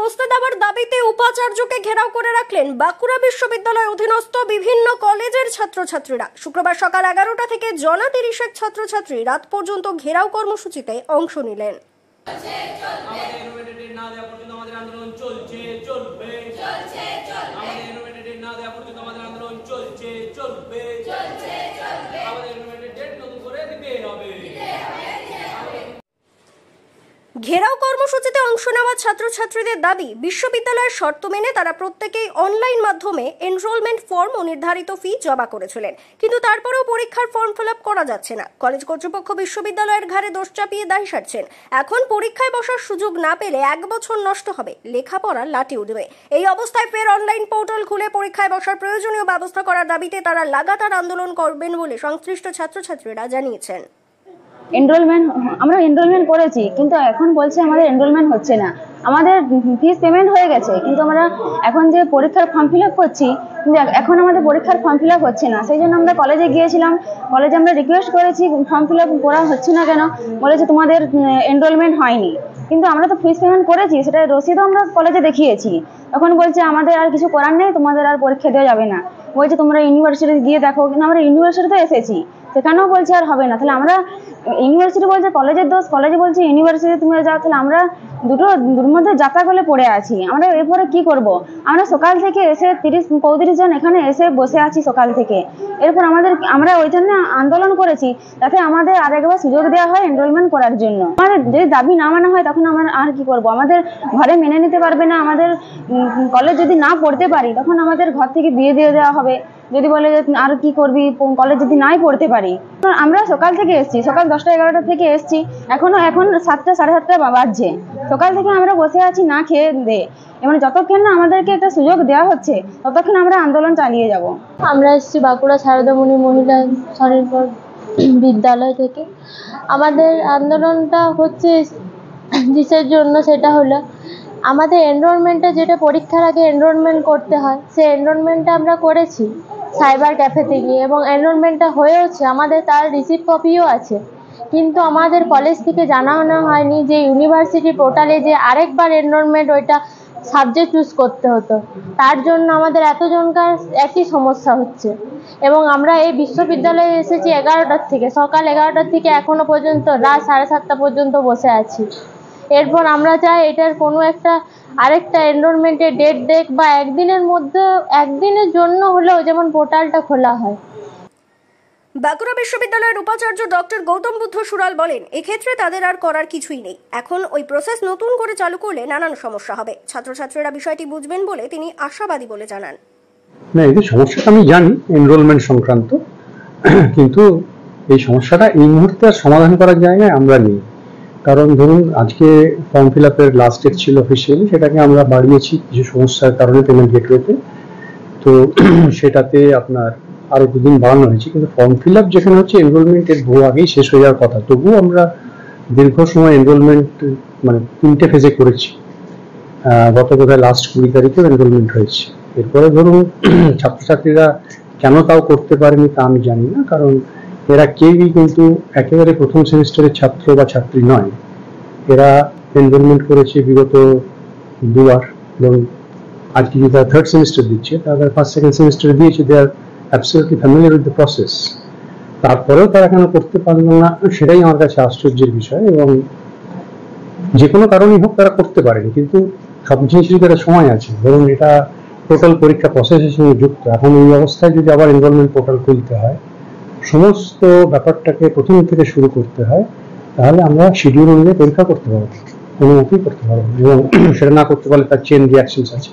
বসতে দেওয়ার দাবিতে উপাচার্যকে ঘেরাও করে রাখলেন বাঁকুড়া বিশ্ববিদ্যালয় অধীনস্থ বিভিন্ন কলেজের ছাত্রছাত্রীরা। শুক্রবার সকাল 11টা থেকে জনা 30 ছাত্রছাত্রী রাত পর্যন্ত ঘেরাও কর্মসূচিতে অংশ নিলেন। ঘেরাও কর্মসূচিতে অংশ নেওয়া ছাত্রছাত্রীদের দাবি, বিশ্ববিদ্যালয়ের শর্ত মেনে তারা প্রত্যেকেই অনলাইন মাধ্যমে এনরোলমেন্ট ফর্ম ও নির্ধারিত ফি জমা করেছিলেন, কিন্তু তারপরেও পরীক্ষার ফর্ম ফিল আপ করা যাচ্ছে না। কলেজ কর্তৃপক্ষ বিশ্ববিদ্যালয়ের ঘাড়ে দোষ চাপিয়ে দায় সারছেন। এখন পরীক্ষায় বসার সুযোগ না পেলে 1 বছর নষ্ট হবে, লেখাপড়া লাটে উঠবে। এই অবস্থায় ফের অনলাইন পোর্টাল খুলে পরীক্ষায় বসার প্রয়োজনীয় ব্যবস্থা করার দাবিতে তারা লাগাতার আন্দোলন করবেন বলে সংশ্লিষ্ট ছাত্রছাত্রীরা জানিয়েছেন। আমরা এনরোলমেন্ট করেছি, কিন্তু এখন বলছে আমাদের এনরোলমেন্ট হচ্ছে না। আমাদের ফিস পেমেন্ট হয়ে গেছে, কিন্তু আমরা এখন যে পরীক্ষার ফর্ম ফিল আপ করছি, কিন্তু এখন আমাদের পরীক্ষার ফর্ম ফিল আপ হচ্ছে না। সেই জন্য আমরা কলেজে গিয়েছিলাম, কলেজে আমরা রিকোয়েস্ট করেছি ফর্ম ফিল আপ করা হচ্ছে না কেন, বলেছে তোমাদের এনরোলমেন্ট হয়নি। কিন্তু আমরা তো ফিস পেমেন্ট করেছি, সেটা রসিদও আমরা কলেজে দেখিয়েছি। এখন বলছে আমাদের আর কিছু করার নেই, তোমাদের আর পরীক্ষা দেওয়া যাবে না। বলছে তোমরা ইউনিভার্সিটি দিয়ে দেখো, কিন্তু আমরা ইউনিভার্সিটিতে এসেছি, সেখানেও বলছে আর হবে না। তাহলে আমরা ইউনিভার্সিটি বলছে কলেজের দোষ, কলেজে বলছে ইউনিভার্সিটি তুমি যাও। তাহলে আমরা দুটোর মধ্যে যাত্রা করে পড়ে আছি। আমরা এরপরে কি করব? আমরা সকাল থেকে এসে 30-35 জন এখানে এসে বসে আছি সকাল থেকে। এরপর আমরা ওই জন্য আন্দোলন করেছি, যাতে আমাদের আরেকবার সুযোগ দেওয়া হয় এনরোলমেন্ট করার জন্য। আমাদের যদি দাবি না মানা হয়, তখন আমরা আর কি করব? আমাদের ঘরে মেনে নিতে পারবে না। আমাদের কলেজ যদি না পড়তে পারি, তখন আমাদের ঘর থেকে বিয়ে দিয়ে দেওয়া হবে। যদি বলে যে আর কি করবি, কলেজ যদি নাই পড়তে পারি। আমরা সকাল থেকে এসেছি, সকাল 10টা-11টা থেকে এসেছি, এখন 7টা সাড়ে 7টা বাজছে। সকাল থেকে আমরা বসে আছি না খেয়ে দে, এবং যতক্ষণ না আমাদেরকে একটা সুযোগ দেওয়া হচ্ছে, ততক্ষণ আমরা আন্দোলন চালিয়ে যাব। আমরা এসেছি বাঁকুড়া সারদামণি মহিলা স্বনির্ভর বিদ্যালয় থেকে। আমাদের আন্দোলনটা হচ্ছে কিসের জন্য, সেটা হলো আমাদের এনরোলমেন্টে যেটা পরীক্ষার আগে এনরোলমেন্ট করতে হয়, সেই এনরোলমেন্টটা আমরা করেছি সাইবার ক্যাফেতে গিয়ে, এবং এনরোলমেন্টটা হয়েওছে, আমাদের তার রিসিপ্ট কপিও আছে। কিন্তু আমাদের কলেজ থেকে জানানো হয়নি যে ইউনিভার্সিটি পোর্টালে যে আরেকবার এনরোলমেন্ট ওইটা সাবজেক্ট চুজ করতে হতো। তার জন্য আমাদের এতজনকার একই সমস্যা হচ্ছে। এবং আমরা এই বিশ্ববিদ্যালয়ে এসেছি 11টার থেকে, সকাল 11টার থেকে এখনো পর্যন্ত রাত 7:30 পর্যন্ত বসে আছি। এরপর আমরা চাই এটার কোনো আরেকটা এনরোলমেন্টের ডেট দেখ, বা একদিনের জন্য হলেও যেমন পোর্টালটা খোলা হয়। বাঁকুড়া বিশ্ববিদ্যালয়ের উপাচার্য ডক্টর গৌতম বুদ্ধ সুরাল বলেন, এক্ষেত্রে তাদের আর করার কিছুই নেই। এখন ওই প্রসেস নতুন করে চালু করলে নানান সমস্যা হবে। ছাত্রছাত্রীরা বিষয়টি বুঝবেন বলে তিনি আশাবাদী বলে জানান। না, এই সমস্যাটা আমি জানি এনরোলমেন্ট সংক্রান্ত, কিন্তু এই সমস্যাটা এই মুহূর্তে আর সমাধান করার জায়গায় আমরা নেই। কারণ ধরুন, আজকে ফর্ম ফিল আপের লাস্ট ডেট ছিল অফিসিয়ালি, সেটাকে আমরা বাড়িয়েছি কিছু সমস্যার কারণে পেমেন্ট গেটওয়েতে। তো সেটাতে আপনার আরো 2 দিন বাড়ানো হয়েছে, কিন্তু ফর্ম ফিল আপ যেখানে হচ্ছে এনরোলমেন্টের বহু আগেই শেষ হয়ে যাওয়ার কথা, তবুও আমরা দীর্ঘ সময় এনরোলমেন্ট 3টে ফেজে করেছি। গত বোধহয় লাস্ট 20 তারিখে এনরোলমেন্ট হয়েছে। এরপরে ধরুন ছাত্রছাত্রীরা কেন তাও করতে পারেনি তা আমি জানি না, কারণ এরা কেউই কিন্তু একেবারে প্রথম সেমিস্টারের ছাত্র বা ছাত্রী নয়। এরা এনরোলমেন্ট করেছে বিগত 2বার, এবং আজকে যদি তারা 3rd সেমিস্টার দিচ্ছে, তারা 1st-2nd সেমিস্টারে দিয়েছে। They are absolutely familiar with the process. তারপরেও তারা কেন করতে পারল না, সেটাই আমার কাছে আশ্চর্যের বিষয়। এবং যে কোনো কারণেই হোক তারা করতে পারেনি, কিন্তু সব জিনিসেরই একটা সময় আছে। ধরুন, এটা টোটাল পরীক্ষা প্রসেসের সঙ্গে যুক্ত। এখন এই অবস্থায় যদি আবার এনরোলমেন্ট পোর্টাল খুলতে হয়, সমস্ত ব্যাপারটাকে প্রথম থেকে শুরু করতে হয়, তাহলে আমরা শিডিউল অনুযায়ী পরীক্ষা করতে পারবো, কোনো মতেই করতে পারবো। এবং সেটা না করতে পারলে তার চেন রিয়াকশনস আছে,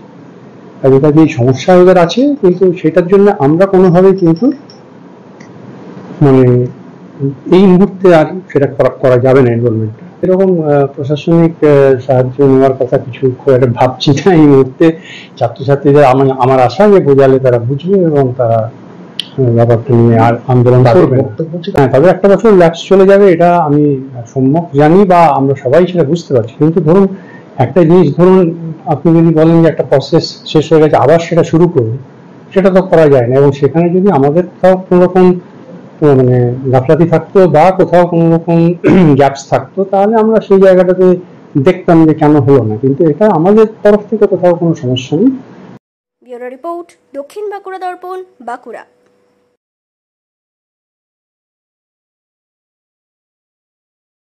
এটা যে সমস্যা ওদের আছে। কিন্তু সেটার জন্য আমরা কোনোভাবেই কিন্তু এই মুহূর্তে আর সেটা করা যাবে না। এনরোলমেন্ট এরকম প্রশাসনিক সাহায্য নেওয়ার কথা কিছু খুব একটা ভাবছি না এই মুহূর্তে। ছাত্রছাত্রীদের আমার আশা যে বোঝালে তারা বুঝবে এবং তারা ব্যাপারটা নিয়ে আর আন্দোলন করবে। হ্যাঁ, তবে 1 বছর ল্যাপস চলে যাবে, এটা আমি সম্যক জানি, বা আমরা সবাই সেটা বুঝতে পারছি। কিন্তু ধরুন একটা জিনিস, ধরুন আপনি যদি বলেন যে একটা প্রসেস শেষ হয়ে গেছে, আবার সেটা শুরু করুন, সেটা তো করা যায় না। এবং সেখানে যদি আমাদের কোনো রকম গাফলাতি থাকতো বা কোথাও কোনো রকম গ্যাপস থাকতো, তাহলে আমরা সেই জায়গাটাতে দেখতাম যে কেন হলো না, কিন্তু এটা আমাদের তরফ থেকে কোথাও কোনো সমস্যা নেই। ব্যুরো রিপোর্ট, দক্ষিণ বাঁকুড়া দর্পণ, বাঁকুড়া।